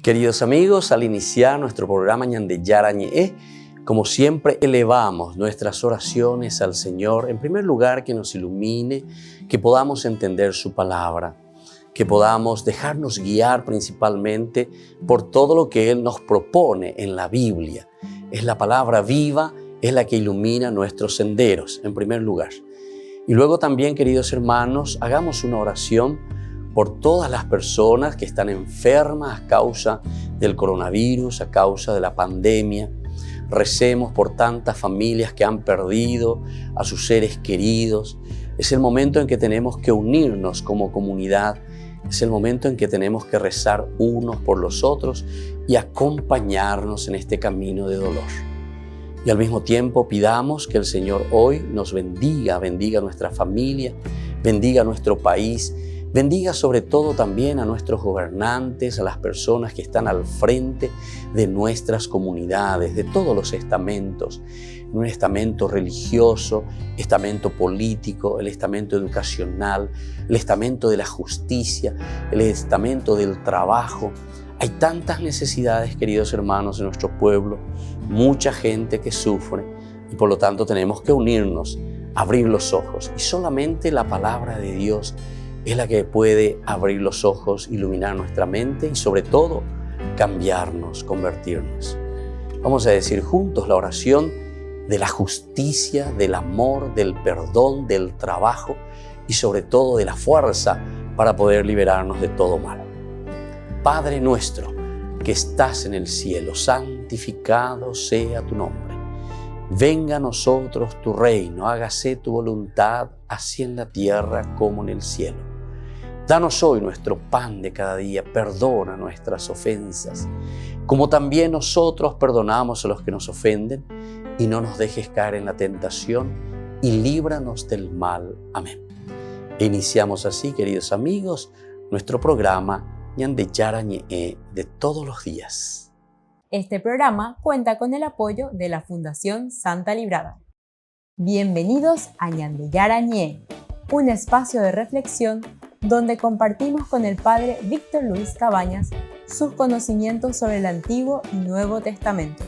Queridos amigos, al iniciar nuestro programa Ñande Yarañe, como siempre elevamos nuestras oraciones al Señor, en primer lugar que nos ilumine, que podamos entender su palabra, que podamos dejarnos guiar principalmente por todo lo que Él nos propone en la Biblia. Es la palabra viva, es la que ilumina nuestros senderos, en primer lugar. Y luego también, queridos hermanos, hagamos una oración por todas las personas que están enfermas a causa del coronavirus, a causa de la pandemia. Recemos por tantas familias que han perdido a sus seres queridos. Es el momento en que tenemos que unirnos como comunidad. Es el momento en que tenemos que rezar unos por los otros y acompañarnos en este camino de dolor. Y al mismo tiempo pidamos que el Señor hoy nos bendiga a nuestra familia, bendiga a nuestro país, bendiga sobre todo también a nuestros gobernantes, a las personas que están al frente de nuestras comunidades, de todos los estamentos, un estamento religioso, estamento político, el estamento educacional, el estamento de la justicia, el estamento del trabajo. Hay tantas necesidades, queridos hermanos, en nuestro pueblo, mucha gente que sufre y por lo tanto tenemos que unirnos, abrir los ojos y solamente la palabra de Dios es la que puede abrir los ojos, iluminar nuestra mente y sobre todo cambiarnos, convertirnos. Vamos a decir juntos la oración de la justicia, del amor, del perdón, del trabajo y sobre todo de la fuerza para poder liberarnos de todo mal. Padre nuestro que estás en el cielo, santificado sea tu nombre. Venga a nosotros tu reino, hágase tu voluntad, así en la tierra como en el cielo. Danos hoy nuestro pan de cada día, perdona nuestras ofensas, como también nosotros perdonamos a los que nos ofenden, y no nos dejes caer en la tentación, y líbranos del mal. Amén. E iniciamos así, queridos amigos, nuestro programa Ñande Yarañe de todos los días. Este programa cuenta con el apoyo de la Fundación Santa Librada. Bienvenidos a Ñande Yarañe, un espacio de reflexión donde compartimos con el Padre Víctor Luis Cabañas sus conocimientos sobre el Antiguo y Nuevo Testamento.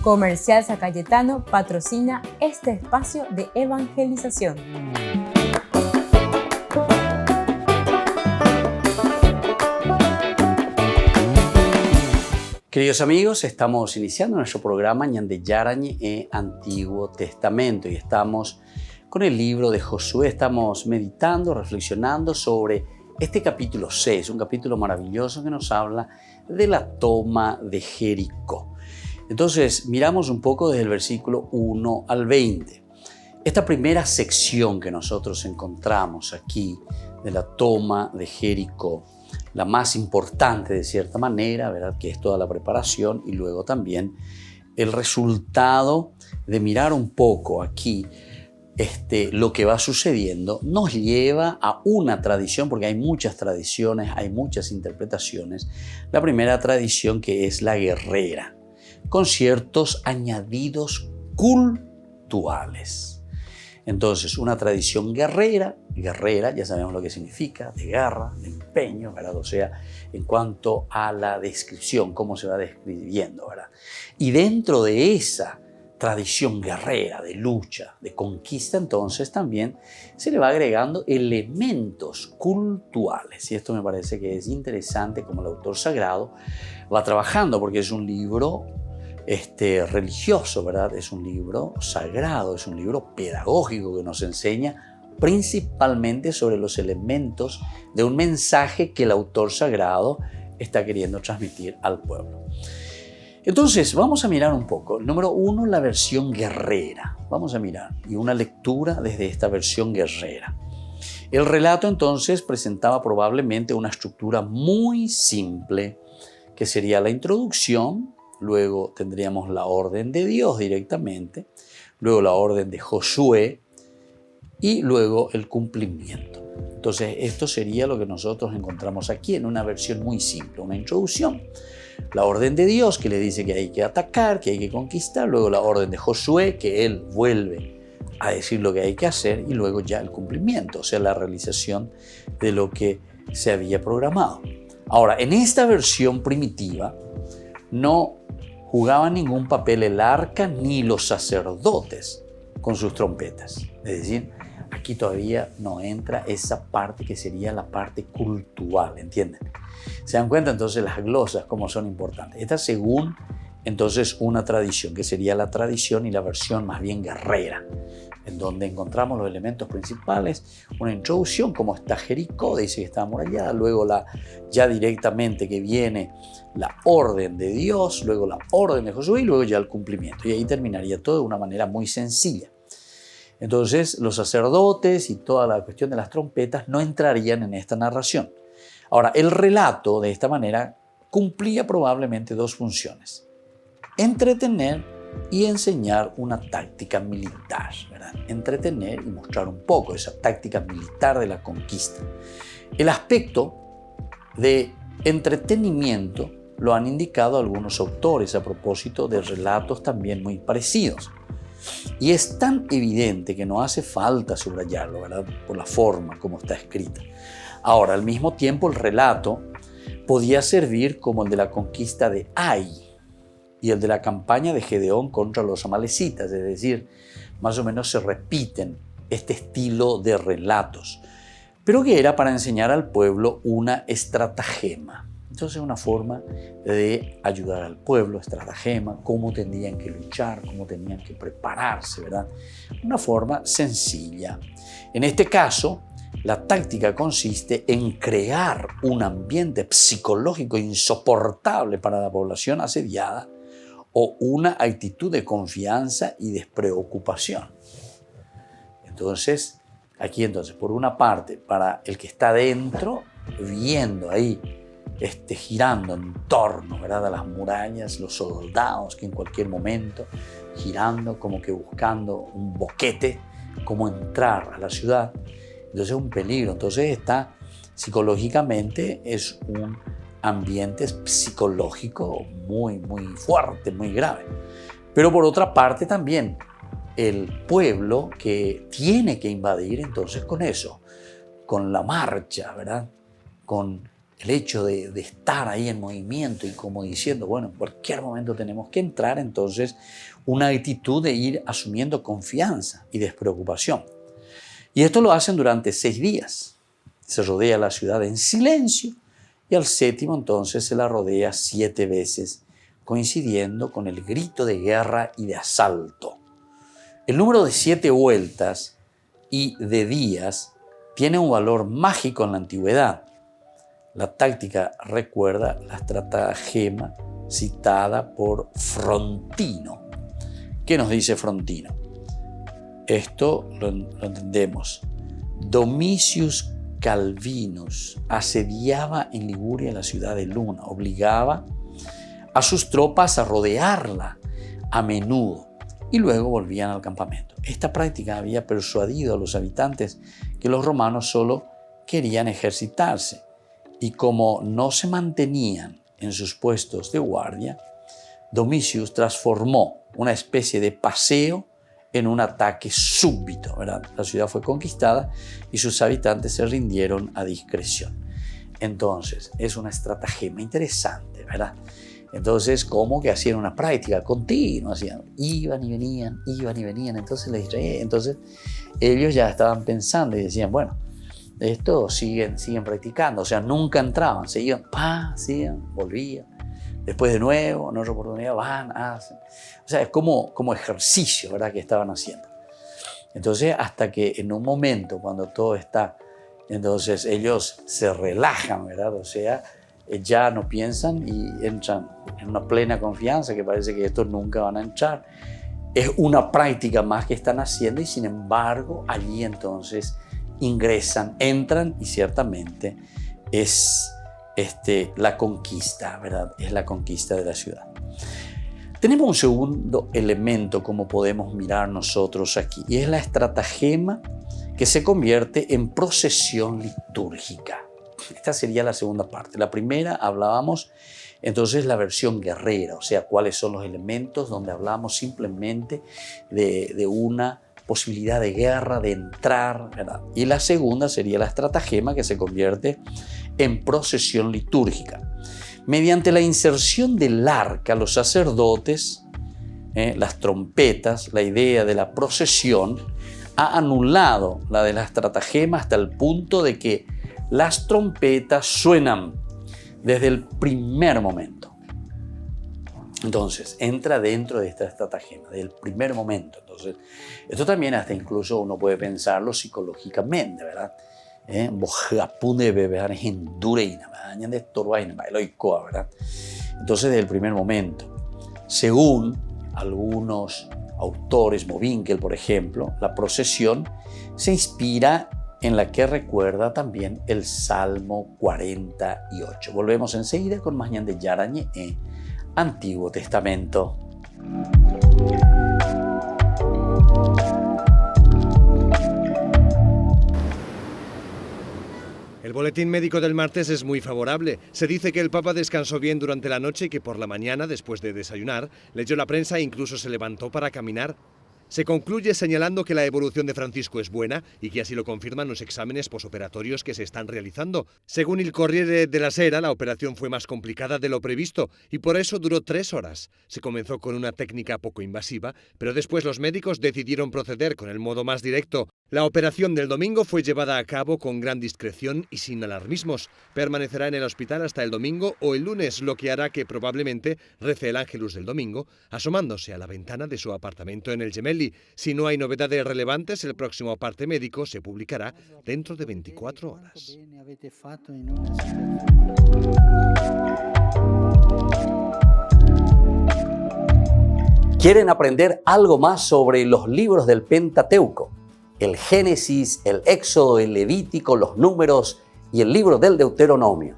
Comercial San Cayetano patrocina este espacio de evangelización. Queridos amigos, estamos iniciando nuestro programa Ñande Yarañe Antiguo Testamento y estamos con el libro de Josué, estamos meditando, reflexionando sobre este capítulo 6, un capítulo maravilloso que nos habla de la toma de Jericó. Entonces, miramos un poco desde el versículo 1 al 20. Esta primera sección que nosotros encontramos aquí de la toma de Jericó, la más importante de cierta manera, ¿verdad? Que es toda la preparación y luego también el resultado de mirar un poco aquí lo que va sucediendo, nos lleva a una tradición, porque hay muchas tradiciones, hay muchas interpretaciones. La primera tradición que es la guerrera, con ciertos añadidos cultuales. Entonces, una tradición guerrera, ya sabemos lo que significa, de guerra, de empeño, ¿verdad? O sea, en cuanto a la descripción, cómo se va describiendo, ¿verdad? Y dentro de esa tradición guerrera, de lucha, de conquista, entonces también se le va agregando elementos cultuales. Y esto me parece que es interesante como el autor sagrado va trabajando, porque es un libro religioso, ¿verdad? Es un libro sagrado, es un libro pedagógico que nos enseña principalmente sobre los elementos de un mensaje que el autor sagrado está queriendo transmitir al pueblo. Entonces, vamos a mirar un poco. Número 1, la versión guerrera. Vamos a mirar y una lectura desde esta versión guerrera. El relato entonces presentaba probablemente una estructura muy simple, que sería la introducción. Luego tendríamos la orden de Dios directamente, luego la orden de Josué y luego el cumplimiento. Entonces, esto sería lo que nosotros encontramos aquí en una versión muy simple, una introducción. La orden de Dios que le dice que hay que atacar, que hay que conquistar, luego la orden de Josué que él vuelve a decir lo que hay que hacer y luego ya el cumplimiento, o sea, la realización de lo que se había programado. Ahora, en esta versión primitiva no jugaba ningún papel el arca ni los sacerdotes con sus trompetas. Es decir, aquí todavía no entra esa parte que sería la parte cultural, ¿entienden? ¿Se dan cuenta entonces las glosas cómo son importantes? Esta según entonces una tradición, que sería la tradición y la versión más bien guerrera, en donde encontramos los elementos principales, una introducción como está Jericó, dice que está amurallada, luego ya directamente que viene la orden de Dios, luego la orden de Josué y luego ya el cumplimiento. Y ahí terminaría todo de una manera muy sencilla. Entonces los sacerdotes y toda la cuestión de las trompetas no entrarían en esta narración. Ahora, el relato de esta manera cumplía probablemente dos funciones: entretener y enseñar una táctica militar, ¿verdad? Entretener y mostrar un poco esa táctica militar de la conquista. El aspecto de entretenimiento lo han indicado algunos autores a propósito de relatos también muy parecidos. Y es tan evidente que no hace falta subrayarlo, ¿verdad? Por la forma como está escrita. Ahora, al mismo tiempo, el relato podía servir como el de la conquista de Ai y el de la campaña de Gedeón contra los amalecitas, es decir, más o menos se repiten este estilo de relatos, pero que era para enseñar al pueblo una estratagema. Entonces, una forma de ayudar al pueblo, estratagema, cómo tenían que luchar, cómo tenían que prepararse, ¿verdad? Una forma sencilla. En este caso, la táctica consiste en crear un ambiente psicológico insoportable para la población asediada o una actitud de confianza y despreocupación. Entonces, aquí por una parte, para el que está dentro, viendo ahí, girando en torno, ¿verdad?, a las murallas, los soldados que en cualquier momento, girando como que buscando un boquete, cómo entrar a la ciudad. Entonces es un peligro. Entonces está psicológicamente, es un ambiente psicológico muy, muy fuerte, muy grave. Pero por otra parte también el pueblo que tiene que invadir entonces con eso, con la marcha, ¿verdad?, con el hecho de estar ahí en movimiento y como diciendo, bueno, en cualquier momento tenemos que entrar, entonces una actitud de ir asumiendo confianza y despreocupación. Y esto lo hacen durante 6 días. Se rodea la ciudad en silencio y al séptimo entonces se la rodea 7 veces, coincidiendo con el grito de guerra y de asalto. El número de 7 vueltas y de días tiene un valor mágico en la antigüedad. La táctica recuerda la estratagema citada por Frontino. ¿Qué nos dice Frontino? Esto lo entendemos. Domitius Calvinus asediaba en Liguria la ciudad de Luna, obligaba a sus tropas a rodearla a menudo y luego volvían al campamento. Esta práctica había persuadido a los habitantes que los romanos solo querían ejercitarse y como no se mantenían en sus puestos de guardia, Domitius transformó una especie de paseo en un ataque súbito, ¿verdad? La ciudad fue conquistada y sus habitantes se rindieron a discreción. Entonces, es una estratagema interesante, ¿verdad? Entonces, como que hacían una práctica continua, iban y venían, entonces ellos ya estaban pensando y decían, bueno, esto siguen practicando, o sea, nunca entraban, seguían, volvían, después de nuevo, en otra oportunidad, hacen. O sea, es como ejercicio, ¿verdad?, que estaban haciendo. Entonces, hasta que en un momento, cuando todo está, entonces ellos se relajan, ¿verdad? O sea, ya no piensan y entran en una plena confianza que parece que estos nunca van a entrar. Es una práctica más que están haciendo y sin embargo, allí entonces ingresan, entran y ciertamente es la conquista, ¿verdad? Es la conquista de la ciudad. Tenemos un segundo elemento como podemos mirar nosotros aquí y es la estratagema que se convierte en procesión litúrgica. Esta sería la segunda parte. La primera hablábamos entonces la versión guerrera, o sea, cuáles son los elementos donde hablamos simplemente de una posibilidad de guerra, de entrar, ¿verdad? Y la segunda sería la estratagema, que se convierte en procesión litúrgica. Mediante la inserción del arca, los sacerdotes, las trompetas, la idea de la procesión, ha anulado la de la estratagema hasta el punto de que las trompetas suenan desde el primer momento. Entonces, entra dentro de esta estratagema, del primer momento. Entonces, esto también hasta incluso uno puede pensarlo psicológicamente, ¿verdad? ¿Verdad? Entonces, desde el primer momento. Según algunos autores, Movinkel, por ejemplo, la procesión se inspira en la que recuerda también el Salmo 48. Volvemos enseguida con más Ñan de Yarañé, Antiguo Testamento. El boletín médico del martes es muy favorable. Se dice que el Papa descansó bien durante la noche y que por la mañana, después de desayunar, leyó la prensa e incluso se levantó para caminar. Se concluye señalando que la evolución de Francisco es buena y que así lo confirman los exámenes posoperatorios que se están realizando. Según el Corriere della Sera, la operación fue más complicada de lo previsto y por eso duró 3 horas. Se comenzó con una técnica poco invasiva, pero después los médicos decidieron proceder con el modo más directo. La operación del domingo fue llevada a cabo con gran discreción y sin alarmismos. Permanecerá en el hospital hasta el domingo o el lunes, lo que hará que probablemente rece el Ángelus del domingo, asomándose a la ventana de su apartamento en el Gemelli. Si no hay novedades relevantes, el próximo parte médico se publicará dentro de 24 horas. ¿Quieren aprender algo más sobre los libros del Pentateuco? El Génesis, el Éxodo, el Levítico, los Números y el libro del Deuteronomio.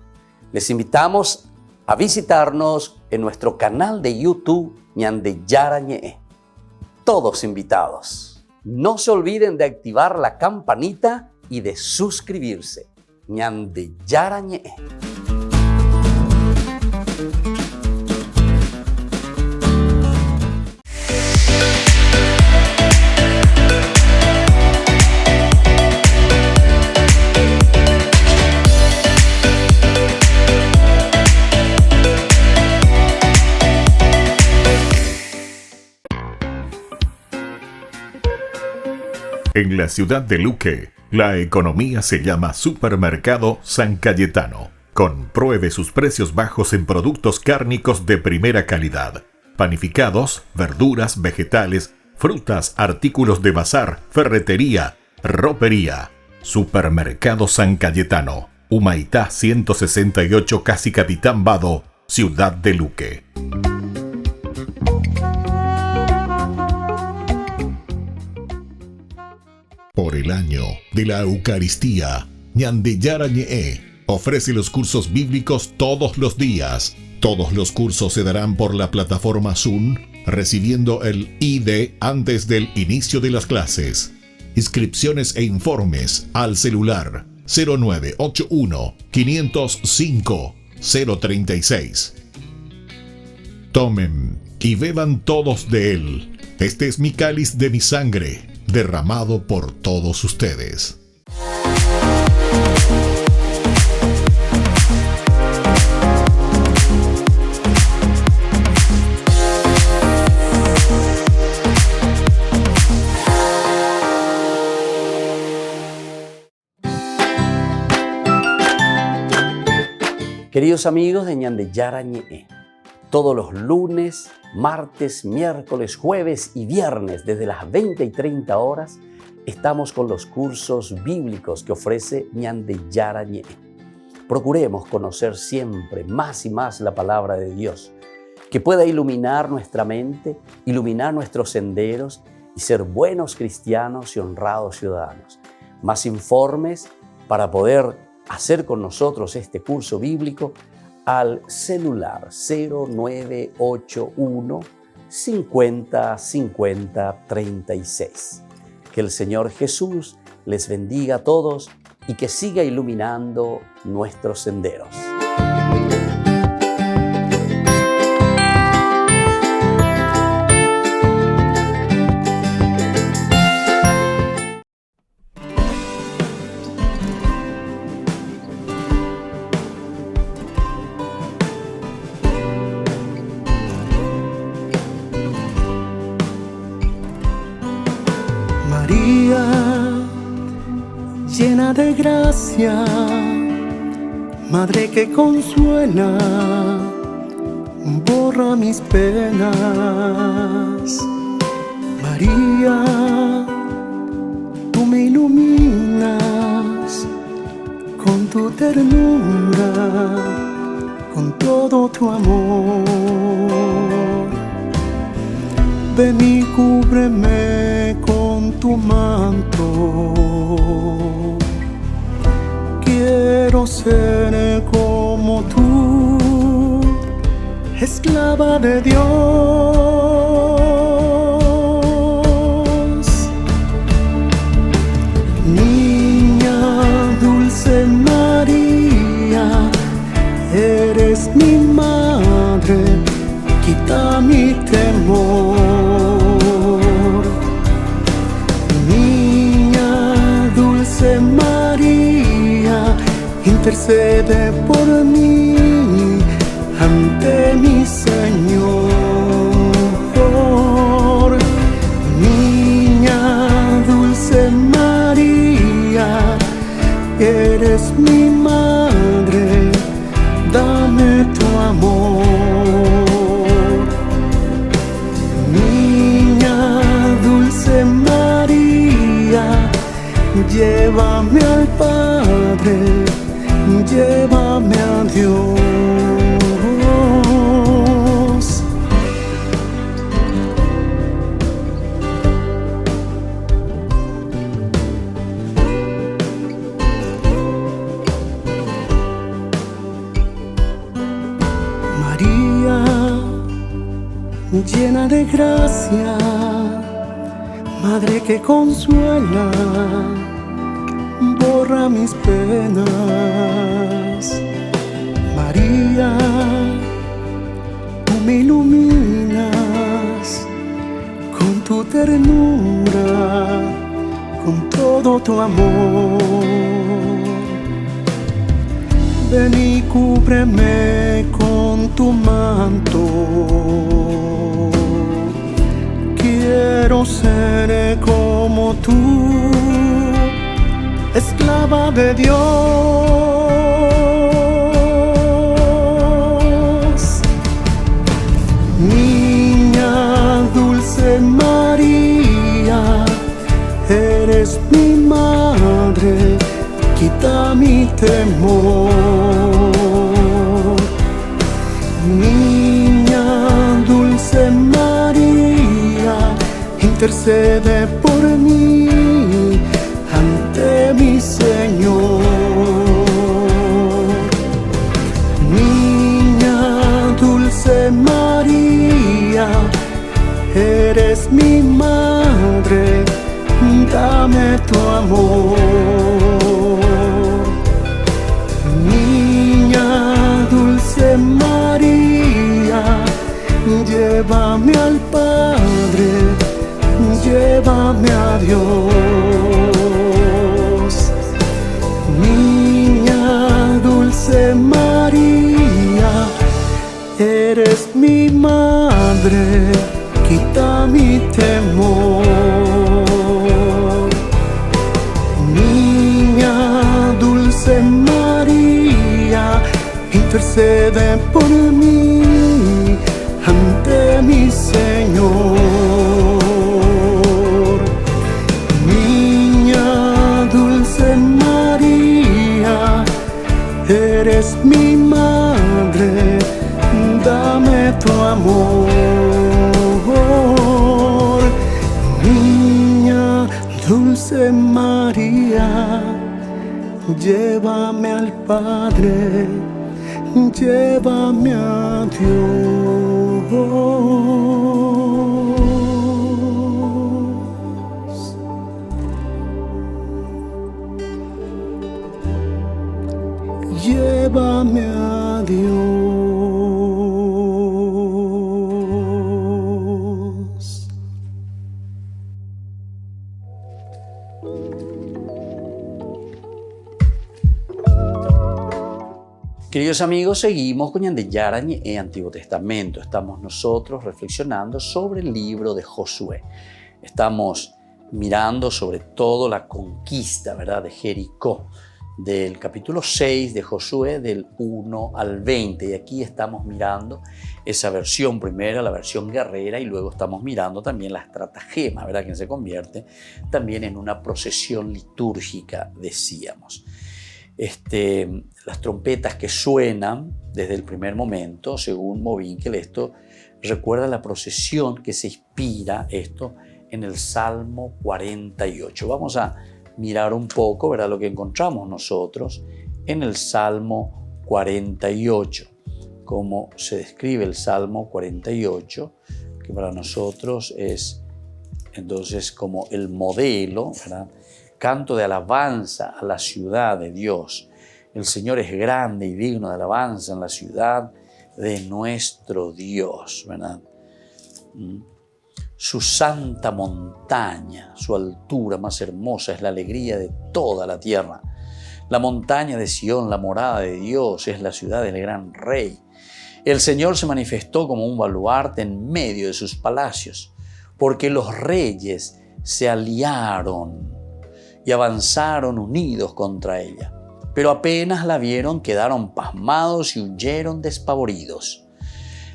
Les invitamos a visitarnos en nuestro canal de YouTube Ñan de Yarañé. Todos invitados. No se olviden de activar la campanita y de suscribirse. Ñan de Yarañé. En la ciudad de Luque, la economía se llama Supermercado San Cayetano. Compruebe sus precios bajos en productos cárnicos de primera calidad. Panificados, verduras, vegetales, frutas, artículos de bazar, ferretería, ropería. Supermercado San Cayetano, Humaitá 168, Casi Capitán Vado, ciudad de Luque. Por el año de la Eucaristía, Ñan de Yarañé ofrece los cursos bíblicos todos los días. Todos los cursos se darán por la plataforma Zoom, recibiendo el ID antes del inicio de las clases. Inscripciones e informes al celular 0981 505 036. Tomen y beban todos de él. Este es mi cáliz de mi sangre, derramado por todos ustedes. Queridos amigos de Ñan de Yarañé, todos los lunes, martes, miércoles, jueves y viernes desde las 20 y 30 horas estamos con los cursos bíblicos que ofrece Ñan de Yarañé. Procuremos conocer siempre más y más la palabra de Dios, que pueda iluminar nuestra mente, iluminar nuestros senderos y ser buenos cristianos y honrados ciudadanos. Más informes para poder hacer con nosotros este curso bíblico al celular 0981 50 50 36. Que el Señor Jesús les bendiga a todos y que siga iluminando nuestros senderos. llena de gracia, Madre que consuela, borra mis penas. María, tú me iluminas con tu ternura, con todo tu amor. Ven y cúbreme con tu manto. Quiero ser como tú, esclava de Dios. Niña dulce María, eres mi madre, quita mi temor. Niña dulce María, intercede por mí ante mi Señor. Niña dulce María, eres mi madre, dame tu amor. Niña dulce María, llévame al Padre, llévame a Dios. María, llena de gracia, Madre que consuela, borra mis penas. María, tú me iluminas con tu ternura, con todo tu amor. Ven y cúbreme con tu manto. Quiero ser como tú, esclava de Dios. Niña dulce María, eres mi madre, quita mi temor. Niña dulce María, intercede por mí ante mi Señor. Niña dulce María, eres mi madre, dame tu amor. Niña dulce María, llévame al Padre, llévame a Dios. Niña dulce María, eres mi madre, quita mi temor. Niña dulce María, intercede por mí ante mi Señor. Eres mi madre, dame tu amor. Niña dulce María, llévame al Padre, llévame a Dios. Llévame a Dios. Queridos amigos, seguimos con Ñande Yarañe en Antiguo Testamento. Estamos nosotros reflexionando sobre el libro de Josué. Estamos mirando sobre todo la conquista, ¿verdad?, de Jericó, del capítulo 6 de Josué, del 1 al 20. Y aquí estamos mirando esa versión primera, la versión guerrera, y luego estamos mirando también la estratagema, ¿verdad?, que se convierte también en una procesión litúrgica, decíamos. Las trompetas que suenan desde el primer momento, según Mowinckel, esto recuerda la procesión que se inspira esto en el Salmo 48. Vamos a mirar un poco, ¿verdad?, lo que encontramos nosotros en el Salmo 48, cómo se describe el Salmo 48, que para nosotros es entonces como el modelo, ¿verdad?, canto de alabanza a la ciudad de Dios. El Señor es grande y digno de alabanza en la ciudad de nuestro Dios, ¿verdad? Su santa montaña, su altura más hermosa es la alegría de toda la tierra. La montaña de Sión, la morada de Dios, es la ciudad del gran rey. El Señor se manifestó como un baluarte en medio de sus palacios, porque los reyes se aliaron y avanzaron unidos contra ella. Pero apenas la vieron, quedaron pasmados y huyeron despavoridos.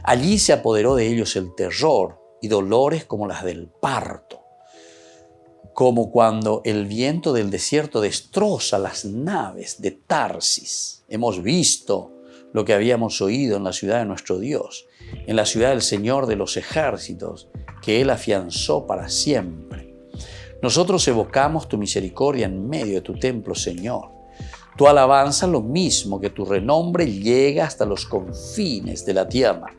Allí se apoderó de ellos el terror y dolores como las del parto, como cuando el viento del desierto destroza las naves de Tarsis. Hemos visto lo que habíamos oído en la ciudad de nuestro Dios, en la ciudad del Señor de los ejércitos, que Él afianzó para siempre. Nosotros evocamos tu misericordia en medio de tu templo, Señor. Tu alabanza, lo mismo que tu renombre, llega hasta los confines de la tierra.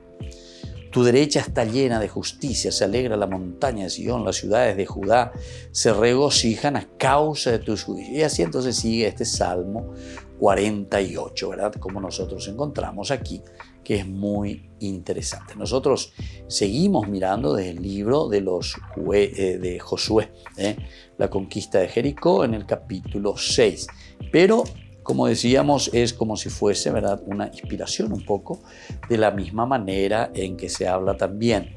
Tu derecha está llena de justicia, se alegra la montaña de Sion, las ciudades de Judá se regocijan a causa de tus juicios. Y así entonces sigue este Salmo 48, ¿verdad?, como nosotros encontramos aquí, que es muy interesante. Nosotros seguimos mirando desde el libro de Josué, la conquista de Jericó, en el capítulo 6. Pero, como decíamos, es como si fuese, ¿verdad?, una inspiración un poco de la misma manera en que se habla también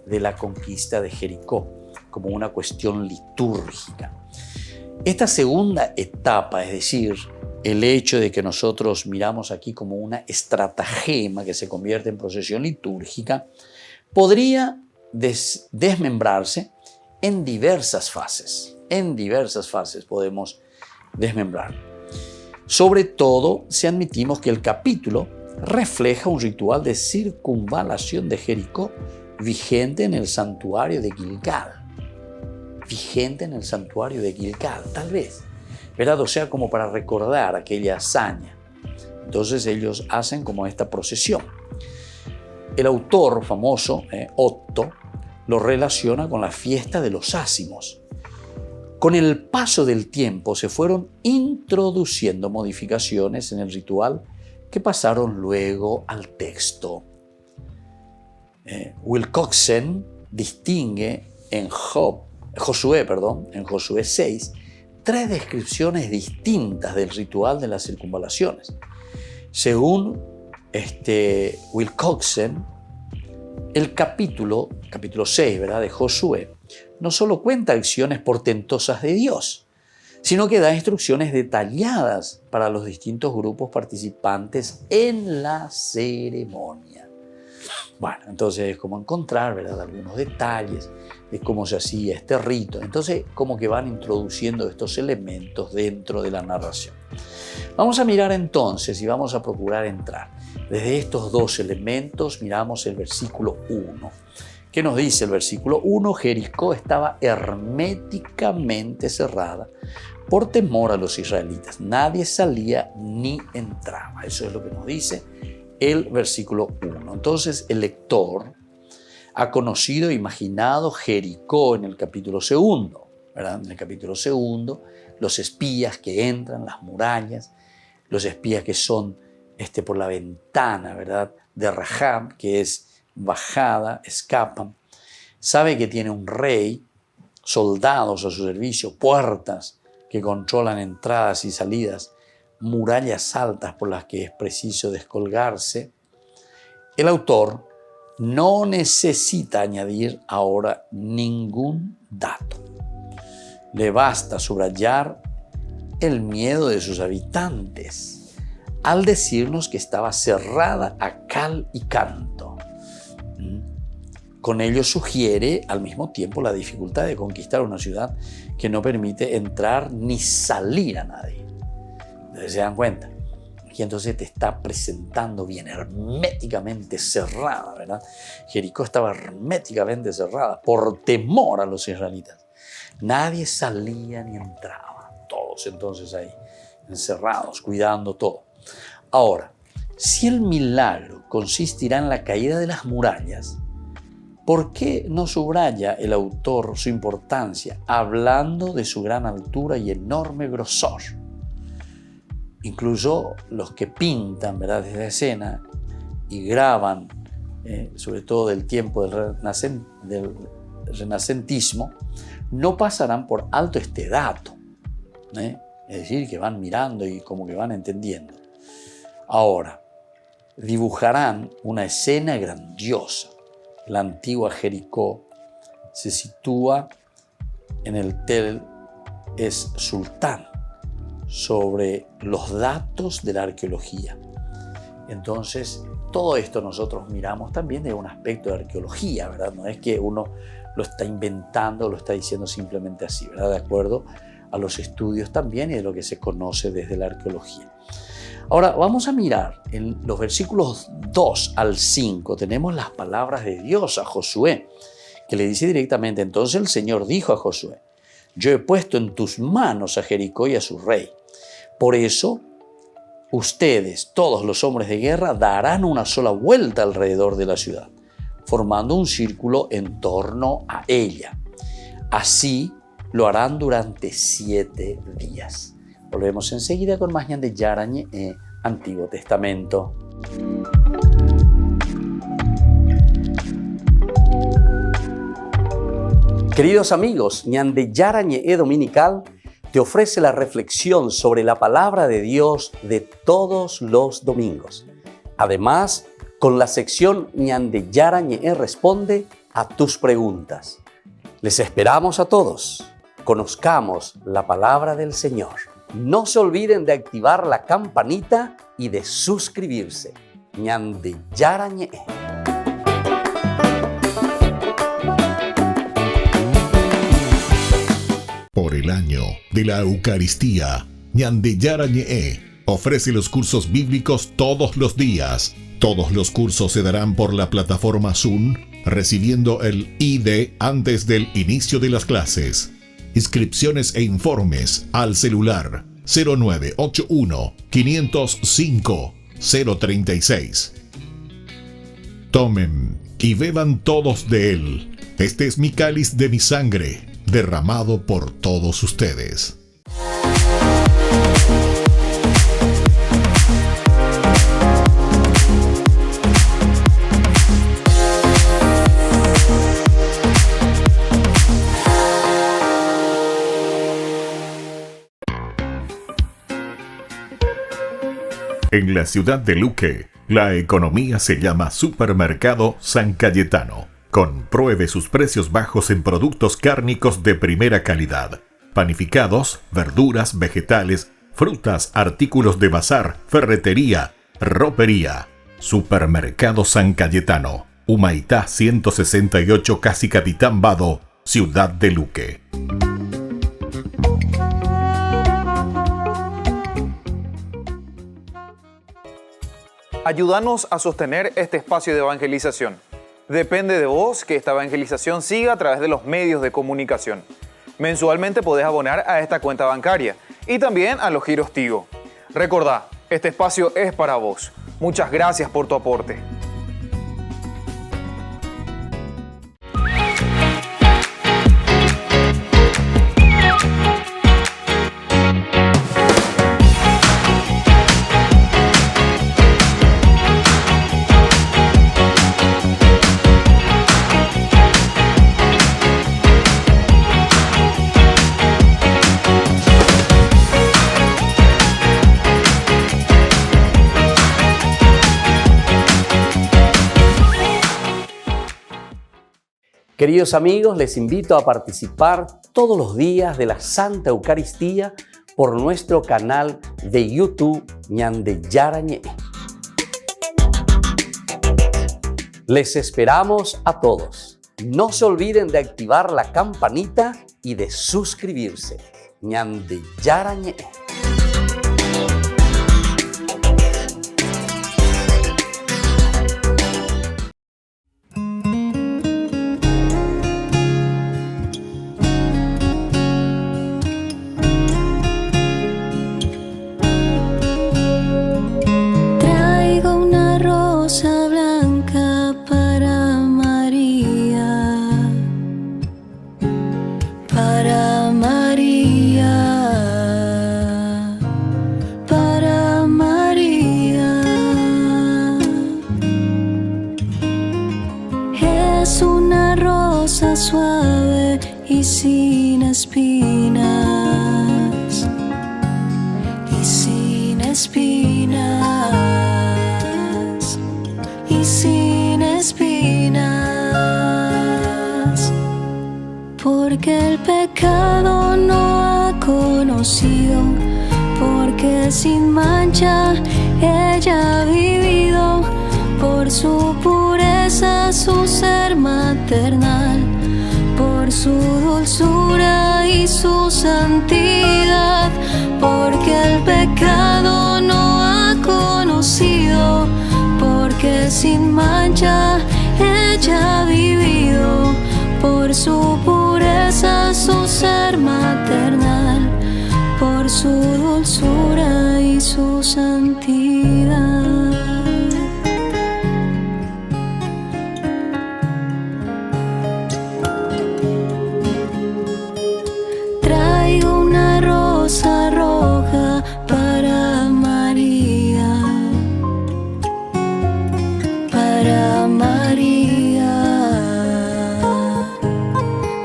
de la conquista de Jericó, como una cuestión litúrgica. Esta segunda etapa, es decir, el hecho de que nosotros miramos aquí como una estratagema que se convierte en procesión litúrgica, podría desmembrarse en diversas fases. En diversas fases podemos desmembrar. Sobre todo, si admitimos que el capítulo refleja un ritual de circunvalación de Jericó vigente en el santuario de Gilgal. Vigente en el santuario de Gilgal, tal vez, ¿verdad? O sea, como para recordar aquella hazaña. Entonces ellos hacen como esta procesión. El autor famoso, Otto, lo relaciona con la fiesta de los ázimos. Con el paso del tiempo se fueron introduciendo modificaciones en el ritual que pasaron luego al texto. Wilcoxen distingue en Josué 6, 3 descripciones distintas del ritual de las circunvalaciones. Según Wilcoxen, el capítulo 6, ¿verdad?, de Josué, no solo cuenta acciones portentosas de Dios, sino que da instrucciones detalladas para los distintos grupos participantes en la ceremonia. Bueno, entonces es como encontrar, ¿verdad?, algunos detalles de cómo se hacía este rito. Entonces, como que van introduciendo estos elementos dentro de la narración. Vamos a mirar entonces y vamos a procurar entrar. Desde estos dos elementos miramos el versículo 1. ¿Qué nos dice el versículo 1? Jericó estaba herméticamente cerrada por temor a los israelitas. Nadie salía ni entraba. Eso es lo que nos dice el versículo 1. Entonces el lector ha conocido e imaginado Jericó en el capítulo 2, ¿verdad? En el capítulo 2, los espías que entran, las murallas, los espías que son por la ventana, ¿verdad?, de Rahab, que es bajada, escapan. Sabe que tiene un rey, soldados a su servicio, puertas que controlan entradas y salidas, murallas altas por las que es preciso descolgarse. El autor no necesita añadir ahora ningún dato. le basta subrayar el miedo de sus habitantes al decirnos que estaba cerrada a cal y canto. Con ello sugiere al mismo tiempo la dificultad de conquistar una ciudad que no permite entrar ni salir a nadie. Entonces, ¿se dan cuenta? Aquí entonces te está presentando bien, herméticamente cerrada, ¿verdad? Jericó estaba herméticamente cerrada por temor a los israelitas. Nadie salía ni entraba, todos entonces ahí, encerrados, cuidando todo. Ahora, si el milagro consistirá en la caída de las murallas, ¿por qué no subraya el autor su importancia hablando de su gran altura y enorme grosor? Incluso los que pintan, ¿verdad?, desde escena y graban, sobre todo del tiempo del renacentismo, no pasarán por alto este dato. Es decir, que van mirando y como que van entendiendo. Ahora, dibujarán una escena grandiosa. La antigua Jericó se sitúa en el Tel es Sultán, sobre los datos de la arqueología. Entonces, todo esto nosotros miramos también de un aspecto de arqueología, ¿verdad? No es que uno lo está inventando, lo está diciendo simplemente así, ¿verdad? De acuerdo a los estudios también y de lo que se conoce desde la arqueología. Ahora vamos a mirar en los versículos 2 al 5, tenemos las palabras de Dios a Josué, que le dice directamente: entonces el Señor dijo a Josué: yo he puesto en tus manos a Jericó y a su rey. Por eso, ustedes, todos los hombres de guerra, darán una sola vuelta alrededor de la ciudad, formando un círculo en torno a ella. Así lo harán durante 7 días. Volvemos enseguida con más Ñande Yarañe, Antiguo Testamento. Queridos amigos, Ñande Yarañe Dominical te ofrece la reflexión sobre la palabra de Dios de todos los domingos. Además, con la sección Ñande Yarañe responde a tus preguntas. Les esperamos a todos. Conozcamos la palabra del Señor. No se olviden de activar la campanita y de suscribirse. Ñande Yarañe. Por el año de la Eucaristía, Ñande Yarañe ofrece los cursos bíblicos todos los días. Todos los cursos se darán por la plataforma Zoom, recibiendo el ID antes del inicio de las clases. Inscripciones e informes al celular 0981 505 036. Tomen y beban todos de él. Este es mi cáliz de mi sangre, derramado por todos ustedes. En la ciudad de Luque, la economía se llama Supermercado San Cayetano. Compruebe sus precios bajos en productos cárnicos de primera calidad. Panificados, verduras, vegetales, frutas, artículos de bazar, ferretería, ropería. Supermercado San Cayetano. Humaitá 168, Casi Capitán Vado, ciudad de Luque. Ayúdanos a sostener este espacio de evangelización. Depende de vos que esta evangelización siga a través de los medios de comunicación. Mensualmente podés abonar a esta cuenta bancaria y también a los giros Tigo. Recordá, este espacio es para vos. Muchas gracias por tu aporte. Queridos amigos, les invito a participar todos los días de la Santa Eucaristía por nuestro canal de YouTube Ñande Yarañe. Les esperamos a todos. No se olviden de activar la campanita y de suscribirse. Ñande Yarañe. Traigo una rosa blanca para María, para María, para María. Es una rosa suave y sin espinas, y sin espinas, y sin espinas, porque el pecado no ha conocido, porque sin mancha ella ha vivido, por su pureza, su ser maternal, por su dulzura y su santidad, porque el pecado no ha conocido, porque sin mancha ella ha vivido, por su pureza, su ser maternal, por su dulzura y su santidad. Traigo una rosa roja para María, para María,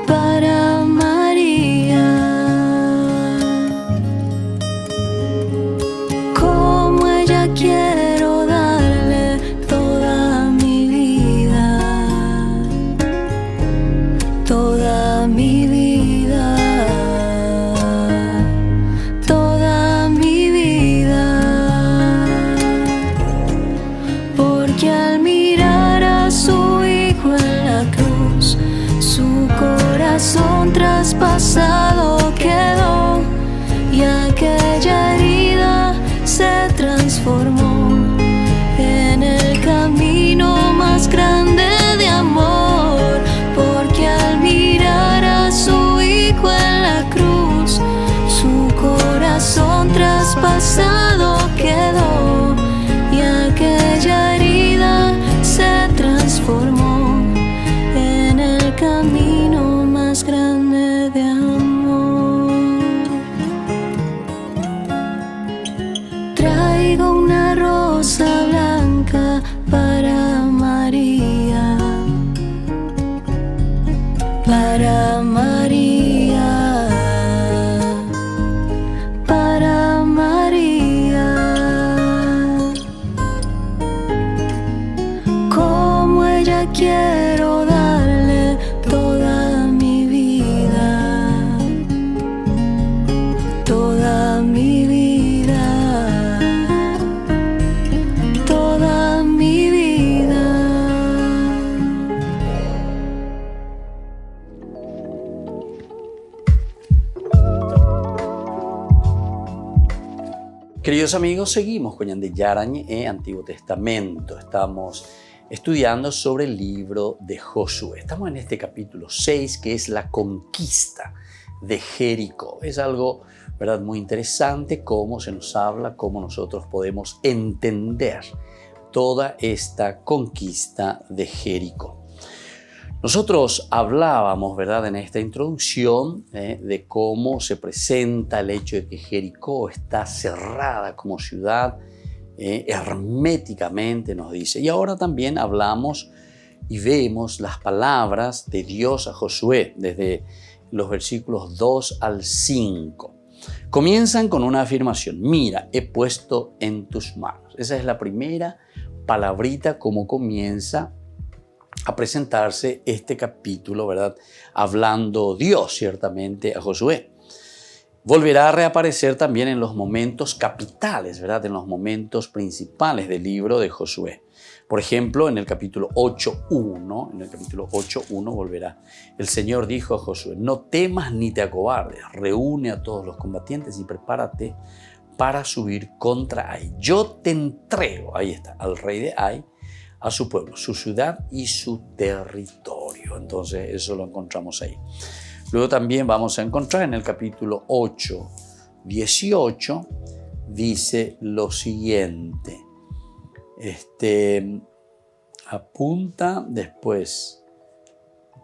para María. Como ella quiero darle toda mi vida, toda mi vida, toda mi vida, porque al mirar a su hijo en la cruz, su corazón traspasado quedó, y aquella herida se transformó en el camino más grande de amor, porque al mirar a su hijo en la cruz, su corazón traspasado quedó, y aquella herida se transformó en el camino más grande de amor. Traigo una rosa blanca para María, para María, para María. Como ella quiero darle toda mi vida, toda mi vida, toda mi vida. Queridos amigos, seguimos con Ñande Yarañe, Antiguo Testamento. Estamos estudiando sobre el libro de Josué. Estamos en este capítulo 6, que es la conquista de Jericó. Es algo, ¿verdad?, muy interesante cómo se nos habla, cómo nosotros podemos entender toda esta conquista de Jericó. Nosotros hablábamos, ¿verdad?, en esta introducción de cómo se presenta el hecho de que Jericó está cerrada como ciudad, herméticamente nos dice. Y ahora también hablamos y vemos las palabras de Dios a Josué desde los versículos 2 al 5. Comienzan con una afirmación: mira, he puesto en tus manos. Esa es la primera palabrita como comienza a presentarse este capítulo, ¿verdad? Hablando Dios ciertamente a Josué. Volverá a reaparecer también en los momentos capitales, ¿verdad? En los momentos principales del libro de Josué. Por ejemplo, en el capítulo 8.1, volverá. El Señor dijo a Josué: no temas ni te acobardes, reúne a todos los combatientes y prepárate para subir contra Ai. Yo te entrego, ahí está, al rey de Ai, a su pueblo, su ciudad y su territorio. Entonces eso lo encontramos ahí. Luego también vamos a encontrar en el capítulo 8:18, dice lo siguiente. Apunta después.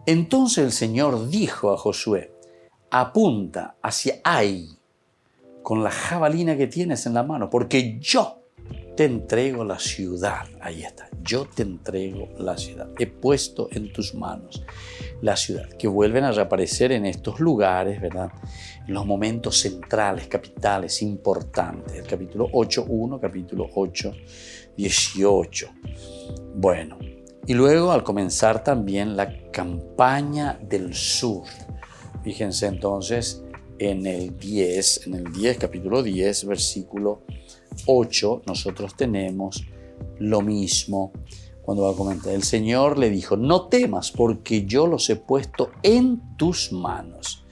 Entonces el Señor dijo a Josué: apunta hacia Ai con la jabalina que tienes en la mano, porque yo te entrego la ciudad. Ahí está. Yo te entrego la ciudad. He puesto en tus manos la ciudad. Que vuelven a reaparecer en estos lugares, ¿verdad? En los momentos centrales, capitales, importantes. El capítulo 8.1, capítulo 8:18. Bueno, y luego al comenzar también la campaña del sur. Fíjense entonces en el 10, capítulo 10, versículo 8, nosotros tenemos lo mismo cuando va a comentar. El Señor le dijo: no temas, porque yo los he puesto en tus manos.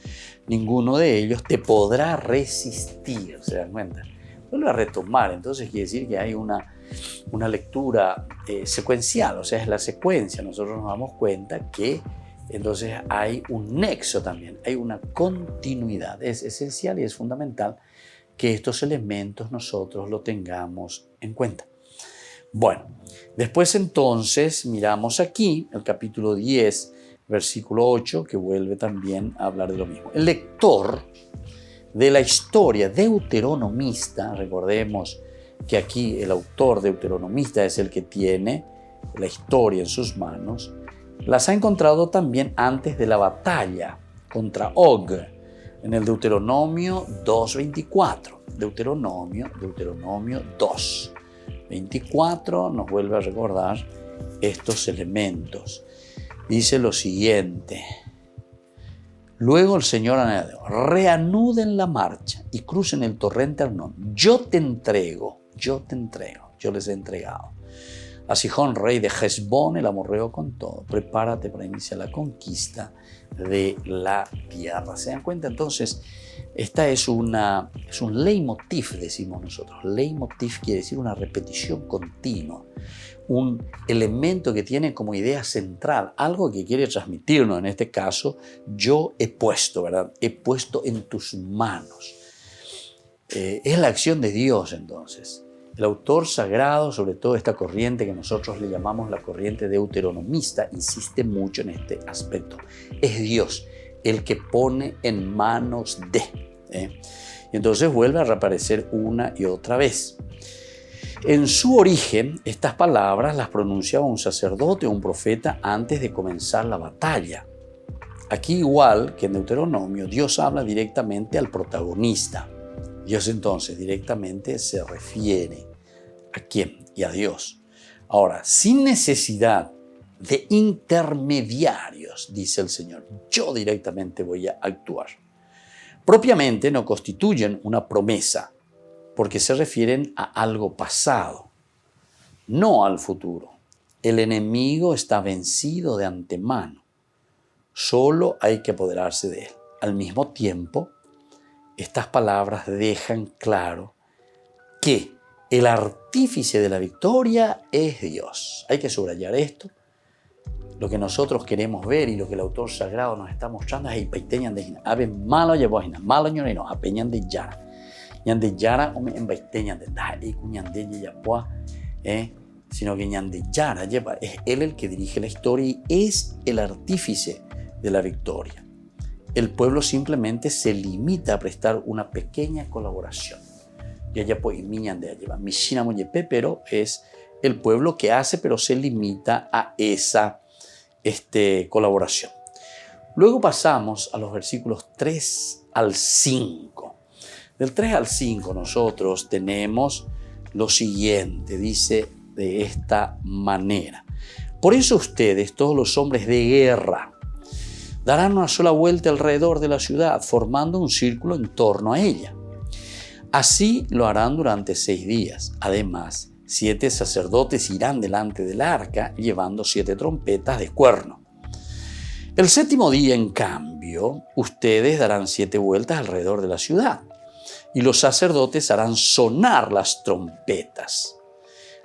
Ninguno de ellos te podrá resistir. ¿Se dan cuenta? Vuelve a retomar. Entonces quiere decir que hay una lectura secuencial, o sea, es la secuencia. Nosotros nos damos cuenta que entonces hay un nexo también, hay una continuidad. Es esencial y es fundamental que estos elementos nosotros lo tengamos en cuenta. Bueno, después entonces miramos aquí el capítulo 10, versículo 8, que vuelve también a hablar de lo mismo. El lector de la historia deuteronomista, recordemos que aquí el autor deuteronomista es el que tiene la historia en sus manos, las ha encontrado también antes de la batalla contra Og, en el Deuteronomio 2:24. Deuteronomio 2:24 nos vuelve a recordar estos elementos. Dice lo siguiente: luego el Señor añadió: reanuden la marcha y crucen el torrente Arnón. Yo les he entregado a Sihón, rey de Hesbón, el amorreo, con todo. Prepárate para iniciar la conquista de la tierra. ¿Se dan cuenta? Entonces, esta es un leitmotiv, decimos nosotros. Leitmotiv quiere decir una repetición continua, un elemento que tiene como idea central, algo que quiere transmitirnos. En este caso, yo he puesto, ¿verdad? He puesto en tus manos. Es la acción de Dios, entonces. El autor sagrado, sobre todo esta corriente que nosotros le llamamos la corriente deuteronomista, insiste mucho en este aspecto. Es Dios el que pone en manos de. Y entonces vuelve a reaparecer una y otra vez. En su origen, estas palabras las pronunciaba un sacerdote o un profeta antes de comenzar la batalla. Aquí, igual que en Deuteronomio, Dios habla directamente al protagonista. Dios entonces directamente se refiere ¿a quién? Y a Dios. Ahora, sin necesidad de intermediarios, dice el Señor, yo directamente voy a actuar. Propiamente no constituyen una promesa, porque se refieren a algo pasado, no al futuro. El enemigo está vencido de antemano. Solo hay que apoderarse de él. Al mismo tiempo, estas palabras dejan claro que el artífice de la victoria es Dios. Hay que subrayar esto. Lo que nosotros queremos ver y lo que el autor sagrado nos está mostrando es peiteñan de hina. Ave malo llevó hina, malo ñoreno, apeñan de yara. Ñan de yara o en peiteñan de dai cuñan de yapoa, sino que ñan de yara lleva, es él el que dirige la historia y es el artífice de la victoria. El pueblo simplemente se limita a prestar una pequeña colaboración. Y allá pues miñan de allá, michina moyepe, pero es el pueblo que hace, pero se limita a esa colaboración. Luego pasamos a los versículos 3 al 5. Del 3 al 5 nosotros tenemos lo siguiente, dice de esta manera. Por eso ustedes, todos los hombres de guerra, darán una sola vuelta alrededor de la ciudad, formando un círculo en torno a ella. Así lo harán durante 6 días. Además, 7 sacerdotes irán delante del arca llevando 7 trompetas de cuerno. El 7º día, en cambio, ustedes darán 7 vueltas alrededor de la ciudad y los sacerdotes harán sonar las trompetas.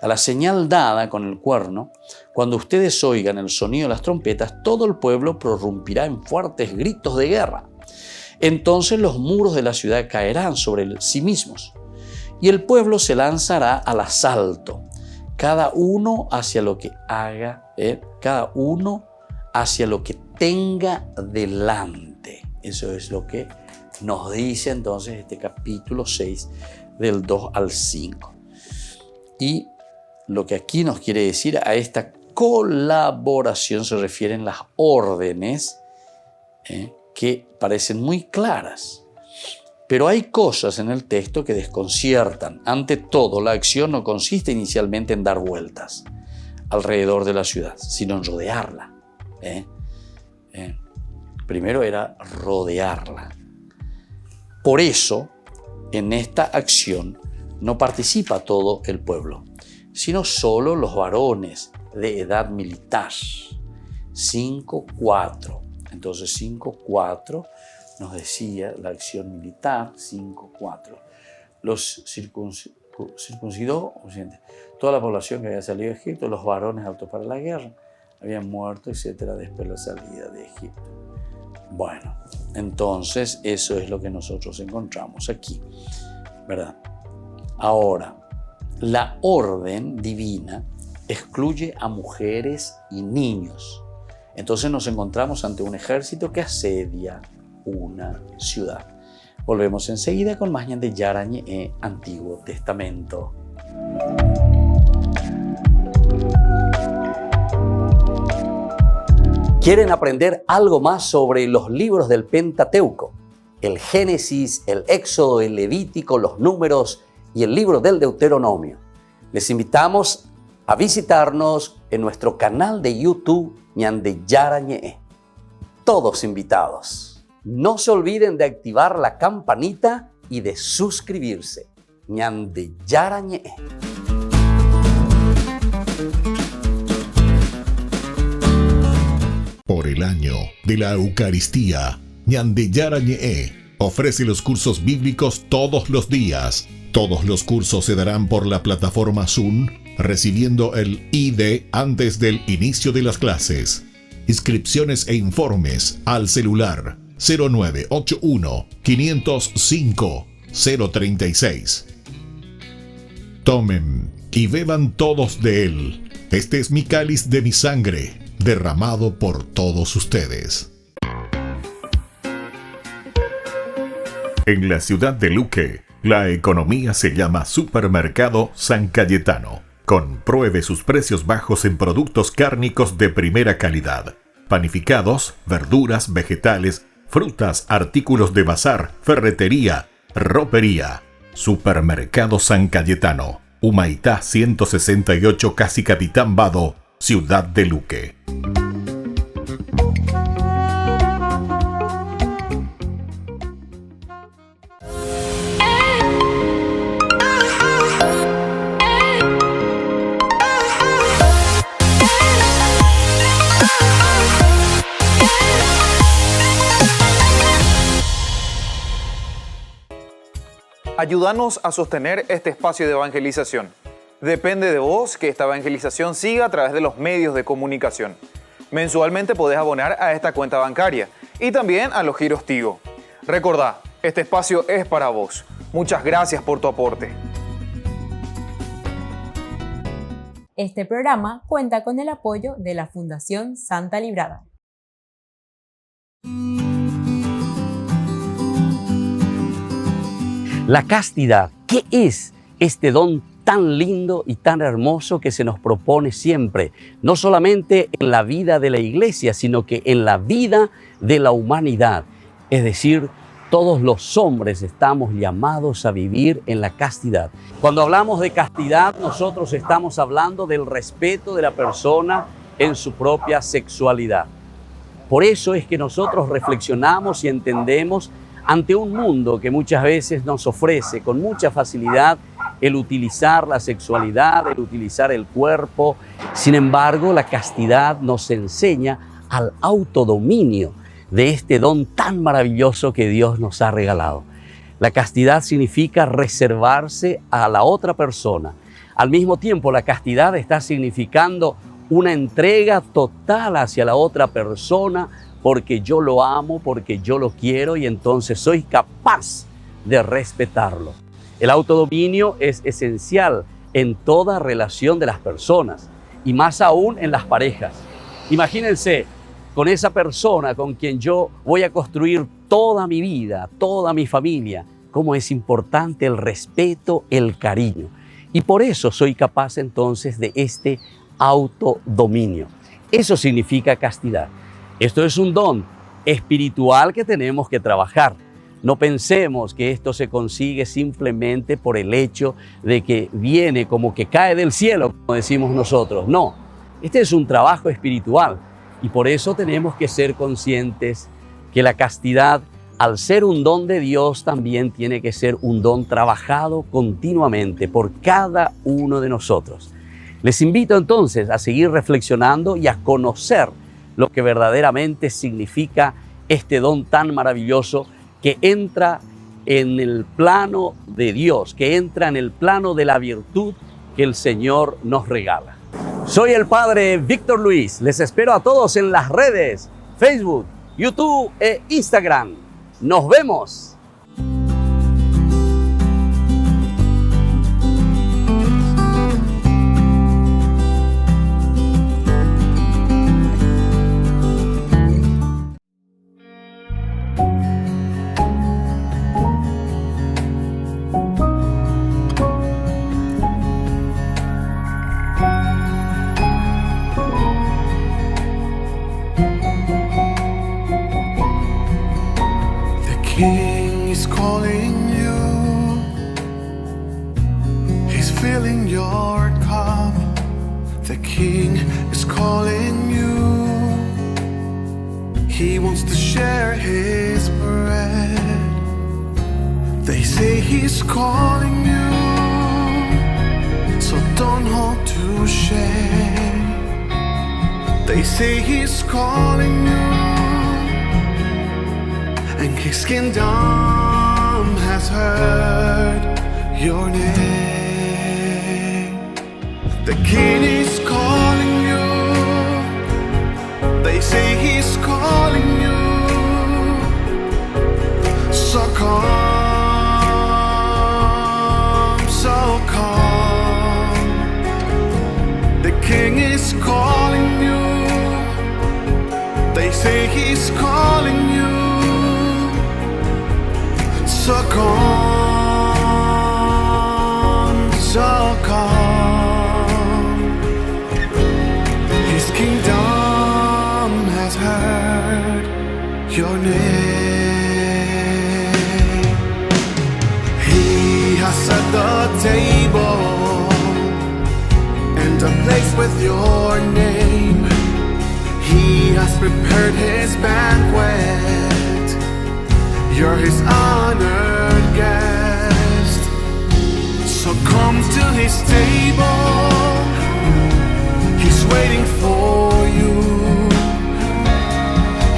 A la señal dada con el cuerno, cuando ustedes oigan el sonido de las trompetas, todo el pueblo prorrumpirá en fuertes gritos de guerra. Entonces los muros de la ciudad caerán sobre sí mismos y el pueblo se lanzará al asalto, cada uno hacia lo que cada uno hacia lo que tenga delante. Eso es lo que nos dice entonces este capítulo 6 del 2 al 5. Y lo que aquí nos quiere decir a esta colaboración se refieren las órdenes que parecen muy claras. Pero hay cosas en el texto que desconciertan. Ante todo, la acción no consiste inicialmente en dar vueltas alrededor de la ciudad, sino en rodearla. Primero era rodearla. Por eso, en esta acción no participa todo el pueblo, sino solo los varones de edad militar. 5:4. Entonces 5:4 nos decía la acción militar, 5:4. Los circuncidó, toda la población que había salido de Egipto, los varones aptos para la guerra, habían muerto, etcétera, después de la salida de Egipto. Bueno, entonces eso es lo que nosotros encontramos aquí, ¿verdad? Ahora, la orden divina excluye a mujeres y niños. Entonces nos encontramos ante un ejército que asedia una ciudad. Volvemos enseguida con más Ñande Yarañe, Antiguo Testamento. ¿Quieren aprender algo más sobre los libros del Pentateuco? El Génesis, el Éxodo, el Levítico, los Números y el libro del Deuteronomio. Les invitamos a visitarnos en nuestro canal de YouTube Ñande Yarañe. Todos invitados. No se olviden de activar la campanita y de suscribirse. Ñande Yarañe. Por el año de la Eucaristía, Ñande Yarañe ofrece los cursos bíblicos todos los días. Todos los cursos se darán por la plataforma Zoom, recibiendo el ID antes del inicio de las clases. Inscripciones e informes al celular 0981 505 036. Tomen y beban todos de él. Este es mi cáliz de mi sangre, derramado por todos ustedes. En la ciudad de Luque, la economía se llama Supermercado San Cayetano. Compruebe sus precios bajos en productos cárnicos de primera calidad. Panificados, verduras, vegetales, frutas, artículos de bazar, ferretería, ropería. Supermercado San Cayetano. Humaitá 168, Casi Capitán Vado, Ciudad de Luque. Ayúdanos a sostener este espacio de evangelización. Depende de vos que esta evangelización siga a través de los medios de comunicación. Mensualmente podés abonar a esta cuenta bancaria y también a los giros Tigo. Recordá, este espacio es para vos. Muchas gracias por tu aporte. Este programa cuenta con el apoyo de la Fundación Santa Librada. La castidad, ¿qué es este don tan lindo y tan hermoso que se nos propone siempre? No solamente en la vida de la iglesia, sino que en la vida de la humanidad. Es decir, todos los hombres estamos llamados a vivir en la castidad. Cuando hablamos de castidad, nosotros estamos hablando del respeto de la persona en su propia sexualidad. Por eso es que nosotros reflexionamos y entendemos ante un mundo que muchas veces nos ofrece con mucha facilidad el utilizar la sexualidad, el utilizar el cuerpo. Sin embargo, la castidad nos enseña al autodominio de este don tan maravilloso que Dios nos ha regalado. La castidad significa reservarse a la otra persona. Al mismo tiempo, la castidad está significando una entrega total hacia la otra persona porque yo lo amo, porque yo lo quiero y entonces soy capaz de respetarlo. El autodominio es esencial en toda relación de las personas y más aún en las parejas. Imagínense con esa persona con quien yo voy a construir toda mi vida, toda mi familia, cómo es importante el respeto, el cariño. Y por eso soy capaz entonces de este autodominio. Eso significa castidad. Esto es un don espiritual que tenemos que trabajar. No pensemos que esto se consigue simplemente por el hecho de que viene como que cae del cielo, como decimos nosotros. No, este es un trabajo espiritual y por eso tenemos que ser conscientes que la castidad, al ser un don de Dios, también tiene que ser un don trabajado continuamente por cada uno de nosotros. Les invito entonces a seguir reflexionando y a conocer lo que verdaderamente significa este don tan maravilloso que entra en el plano de Dios, que entra en el plano de la virtud que el Señor nos regala. Soy el Padre Víctor Luis. Les espero a todos en las redes, Facebook, YouTube e Instagram. ¡Nos vemos! King is calling you. He's filling your cup. The King is calling you. He wants to share his bread. They say he's calling you, so don't hold to shame. They say he's calling you, and his kingdom has heard your name. The King is calling you. They say he's calling you. So come, so come. The King is calling you. They say he's calling you. So come, so come. His kingdom has heard your name. He has set the table and a place with your name. He has prepared his banquet. You're his honored guest. So come to his table. He's waiting for you.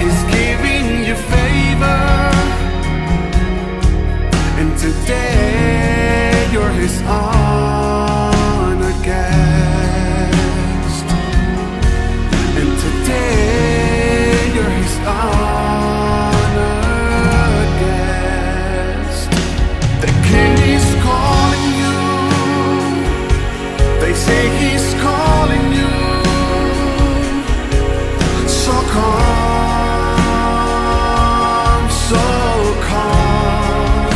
He's giving you favor. And today you're his honored guest. And today you're his honored. Say he's calling you. So come, so come.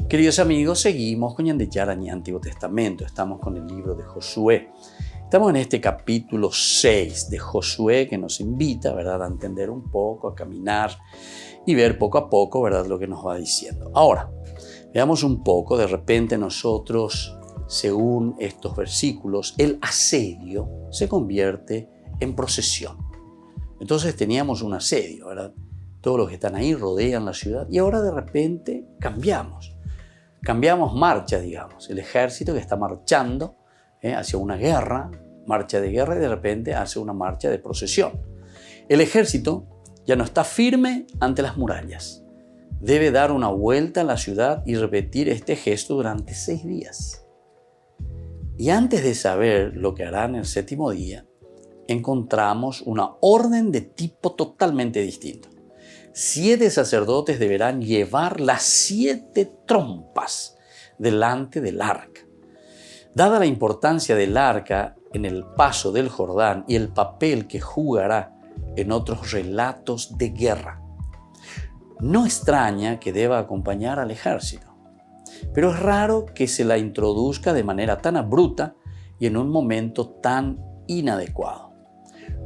Queridos amigos, seguimos con Ñande Yarañé, Antiguo Testamento. Estamos con el libro de Josué. Estamos en este capítulo 6 de Josué que nos invita, ¿verdad?, a entender un poco, a caminar y ver poco a poco, ¿verdad?, lo que nos va diciendo. Ahora, veamos un poco, de repente nosotros, según estos versículos, el asedio se convierte en procesión. Entonces teníamos un asedio, ¿verdad? Todos los que están ahí rodean la ciudad y ahora de repente cambiamos marcha, digamos. El ejército que está marchando hacia una guerra, marcha de guerra, y de repente hace una marcha de procesión. El ejército ya no está firme ante las murallas. Debe dar una vuelta a la ciudad y repetir este gesto durante 6 días. Y antes de saber lo que harán el 7º día, encontramos una orden de tipo totalmente distinto. 7 sacerdotes deberán llevar las 7 trompas delante del arca. Dada la importancia del arca en el paso del Jordán y el papel que jugará en otros relatos de guerra, no extraña que deba acompañar al ejército. Pero es raro que se la introduzca de manera tan abrupta y en un momento tan inadecuado.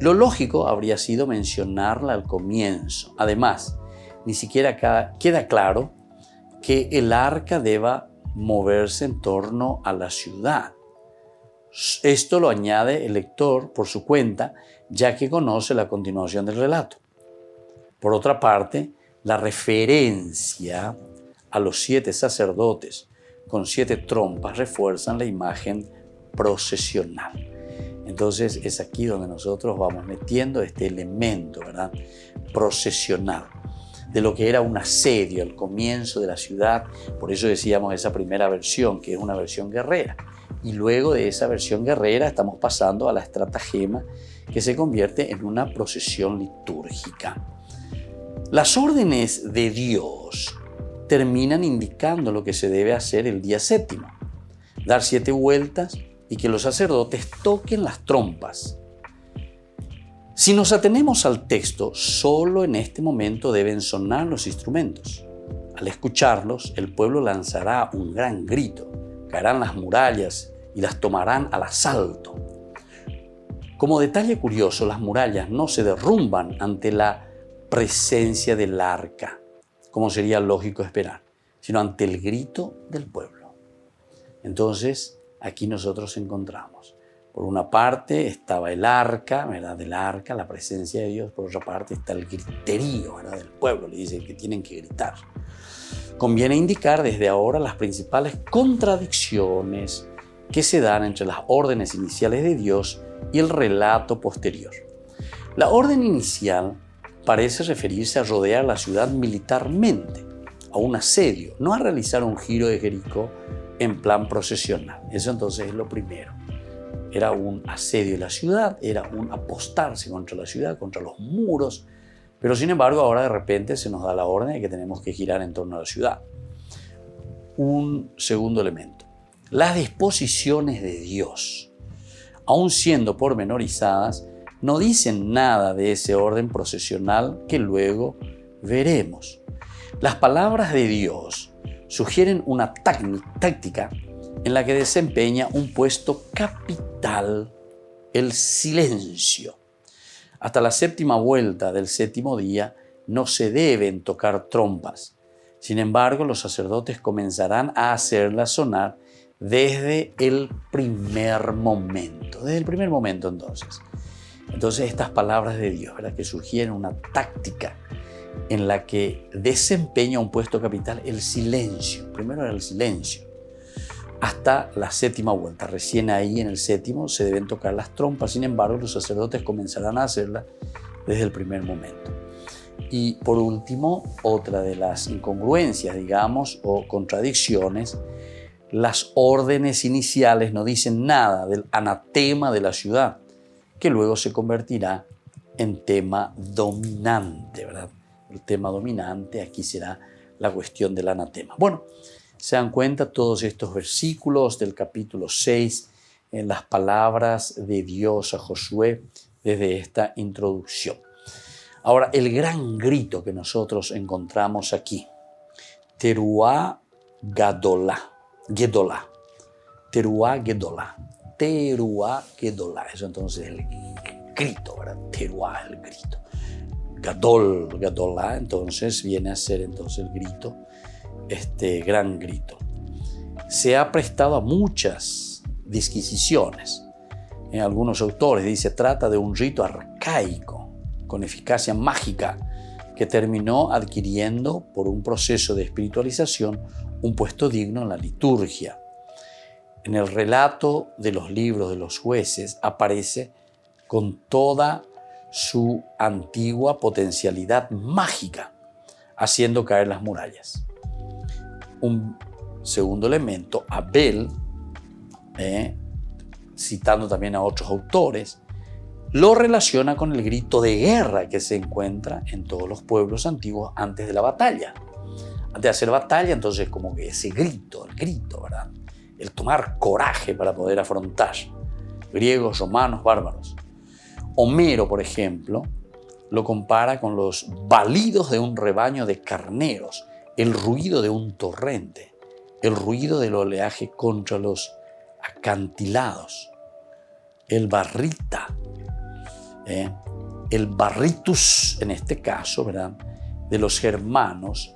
Lo lógico habría sido mencionarla al comienzo. Además, ni siquiera queda claro que el arca deba moverse en torno a la ciudad. Esto lo añade el lector por su cuenta, ya que conoce la continuación del relato. Por otra parte, la referencia a los 7 sacerdotes con 7 trompas refuerzan la imagen procesional. Entonces es aquí donde nosotros vamos metiendo este elemento, ¿verdad?, procesional, de lo que era un asedio al comienzo de la ciudad. Por eso decíamos esa primera versión, que es una versión guerrera. Y luego de esa versión guerrera estamos pasando a la estratagema, que se convierte en una procesión litúrgica. Las órdenes de Dios terminan indicando lo que se debe hacer el día 7º. Dar 7 vueltas y que los sacerdotes toquen las trompas. Si nos atenemos al texto, solo en este momento deben sonar los instrumentos. Al escucharlos, el pueblo lanzará un gran grito, caerán las murallas y las tomarán al asalto. Como detalle curioso, las murallas no se derrumban ante la presencia del arca, como sería lógico esperar, sino ante el grito del pueblo. Entonces, aquí nosotros encontramos, por una parte estaba el arca, ¿verdad?, del arca, la presencia de Dios. Por otra parte está el griterío, ¿verdad?, del pueblo. Le dice que tienen que gritar. Conviene indicar desde ahora las principales contradicciones que se dan entre las órdenes iniciales de Dios y el relato posterior. La orden inicial parece referirse a rodear la ciudad militarmente, a un asedio, no a realizar un giro de Jericó en plan procesional. Eso entonces es lo primero. Era un asedio de la ciudad, era un apostarse contra la ciudad, contra los muros, pero sin embargo ahora de repente se nos da la orden de que tenemos que girar en torno a la ciudad. Un segundo elemento. Las disposiciones de Dios, aun siendo pormenorizadas, no dicen nada de ese orden procesional que luego veremos. Las palabras de Dios sugieren una táctica en la que desempeña un puesto capital el silencio. Hasta la 7ª vuelta del 7º día no se deben tocar trompas. Sin embargo, los sacerdotes comenzarán a hacerlas sonar desde el primer momento. Desde el primer momento entonces. Entonces estas palabras de Dios, ¿verdad?, que sugieren una táctica en la que desempeña un puesto capital el silencio. Primero era el silencio. Hasta la 7ª vuelta. Recién ahí en el 7º se deben tocar las trompas. Sin embargo, los sacerdotes comenzarán a hacerla desde el primer momento. Y por último, otra de las incongruencias, digamos, o contradicciones, las órdenes iniciales no dicen nada del anatema de la ciudad, que luego se convertirá en tema dominante, ¿verdad? El tema dominante aquí será la cuestión del anatema. Bueno, Se dan cuenta todos estos versículos del capítulo 6 en las palabras de Dios a Josué desde esta introducción. Ahora, el gran grito que nosotros encontramos aquí, Teruá Gedolá, Teruá Gedolá, Teruá Gedolá, eso entonces es el grito, ¿verdad? Teruá es el grito. Gadolá, entonces viene a ser entonces el grito, este gran grito. Se ha prestado a muchas disquisiciones. En algunos autores dice trata de un rito arcaico con eficacia mágica que terminó adquiriendo por un proceso de espiritualización un puesto digno en la liturgia. En el relato de los libros de los jueces aparece con toda su antigua potencialidad mágica, haciendo caer las murallas. Un segundo elemento, Abel, citando también a otros autores, lo relaciona con el grito de guerra que se encuentra en todos los pueblos antiguos antes de la batalla. Antes de hacer batalla, entonces como que ese grito, el grito, ¿verdad? El tomar coraje para poder afrontar. Griegos, romanos, bárbaros. Homero, por ejemplo, lo compara con los balidos de un rebaño de carneros, el ruido de un torrente, el ruido del oleaje contra los acantilados, el barrita, el barritus en este caso, ¿verdad?, de los germanos,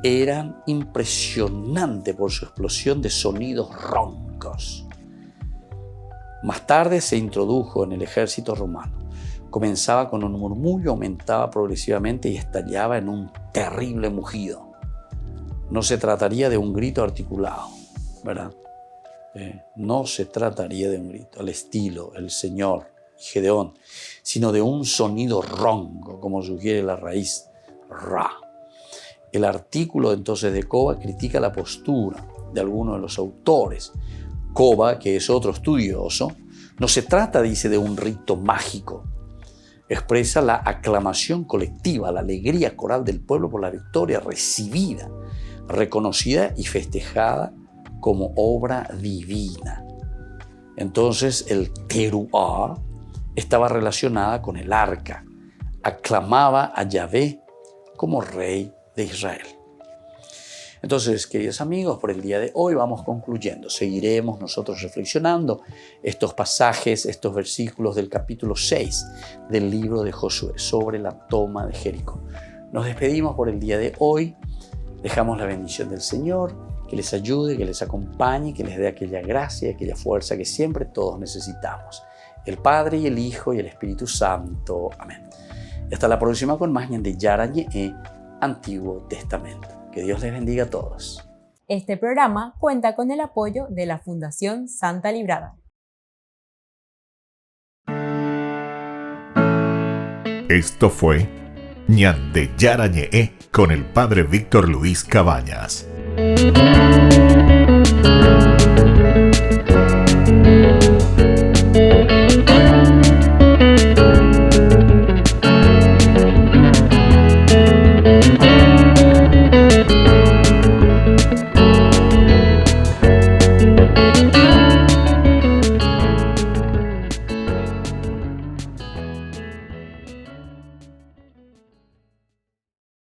eran impresionantes por su explosión de sonidos roncos. Más tarde se introdujo en el ejército romano. Comenzaba con un murmullo, aumentaba progresivamente y estallaba en un terrible mugido. No se trataría de un grito articulado, ¿verdad? No se trataría de un grito al estilo el Señor, Gedeón, sino de un sonido ronco, como sugiere la raíz ra. El artículo entonces de Coba critica la postura de algunos de los autores. Coba, que es otro estudioso, no se trata, dice, de un rito mágico. Expresa la aclamación colectiva, la alegría coral del pueblo por la victoria recibida, reconocida y festejada como obra divina. Entonces el teruá estaba relacionada con el arca. Aclamaba a Yahvé como rey de Israel. Entonces, queridos amigos, por el día de hoy vamos concluyendo. Seguiremos nosotros reflexionando estos pasajes, estos versículos del capítulo 6 del libro de Josué sobre la toma de Jericó. Nos despedimos por el día de hoy. Dejamos la bendición del Señor, que les ayude, que les acompañe, que les dé aquella gracia, aquella fuerza que siempre todos necesitamos. El Padre y el Hijo y el Espíritu Santo. Amén. Y hasta la próxima con más de Yarañe, Antiguo Testamento. Que Dios les bendiga a todos. Este programa cuenta con el apoyo de la Fundación Santa Librada. Esto fue Ñande Yarañe con el Padre Víctor Luis Cabañas.